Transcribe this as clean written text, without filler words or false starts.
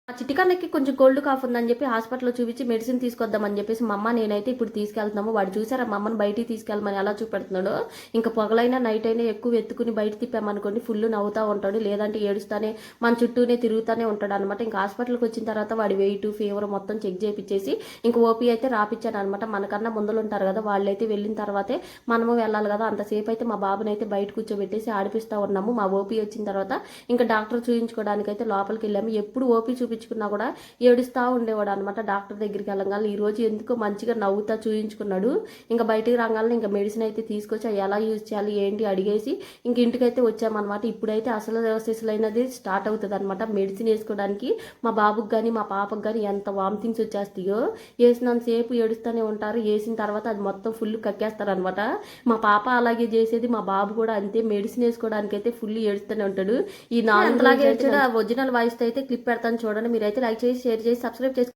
ఆ చిట్టికన్నకి కొంచెం cold cough ఉందని చెప్పి హాస్పిటల్‌లో చూపించి మెడిసిన్ తీసుకొద్దామని చెప్పేసి మా అమ్మ నేనైతే ఇప్పుడు తీసుకెళ్తున్నాము. వాడు చూసారా మా అమ్మని బయటికి తీసుకెళ్ళమని ఎలా చూపెడుతున్నాడో. ఇంక పగలైనా నైట్ అయినా ఎక్కువ ఎత్తుకుని బయట తిప్పామనుకోండి ఫుల్ నవ్వుతా ఉంటాడు. లేదంటే ఏడుస్తానే మన చుట్టూనే తిరుగుతానే ఉంటాడనమాట. ఇంక హాస్పిటల్‌కి వచ్చిన తర్వాత వాడి వెయిట్, ఫీవర్ మొత్తం చెక్ చేపిచ్చేసి ఇంక ఓపీ అయితే రాపిచ్చాననమాట. మనకన్నా ముందలుంటారు కదా! వాళ్ళైతే వెళ్ళిన తర్వాతే మనము వెళ్ళాలి కదా! అంతసేపు అయితే మా బాబునైతే బయట కూర్చోబెట్టేసి ఆడిపిస్తా ఉన్నాము. మా ఓపీ వచ్చిన తర్వాత ఇంకా డాక్టర్ చూయించుకోవడానికైతే లోపలికెళ్ళాము. ఎప్పుడు ఓపీ చూపించుకున్నా కూడా ఏడుస్తూ ఉండేవాడు అనమాట. డాక్టర్ దగ్గరికి వెళ్ళగానే ఈరోజు ఎందుకో మంచిగా నవ్వుతా చూయించుకున్నాడు. ఇంకా బయటికి రాగానే ఇంకా మెడిసిన్ అయితే తీసుకొచ్చి ఎలా యూజ్ చేయాలి ఏంటి అడిగేసి ఇంక ఇంటికైతే వచ్చామన్నమాట. ఇప్పుడైతే అసలు సిసలైనది స్టార్ట్ అవుతుంది అనమాట. మెడిసిన్ వేసుకోవడానికి మా బాబుకి కానీ మా పాపకు కానీ ఎంత వామిటింగ్స్ వచ్చేస్తాయో. వేసినంతసేపు ఏడుస్తూనే ఉంటారు. వేసిన తర్వాత అది మొత్తం ఫుల్ కక్కేస్తారనమాట. మా పాప అలాగే చేసేది, మా బాబు కూడా అంతే. మెడిసిన్ వేసుకోవడానికి అయితే ఫుల్ ఏడుస్తూనే ఉంటాడు. ఈ 4 ఒరిజినల్ వాయిస్ అయితే క్లిప్ పెడతాను చూడండి. మీరైతే లైక్ చేసి షేర్ చేసి సబ్స్క్రైబ్ చేసి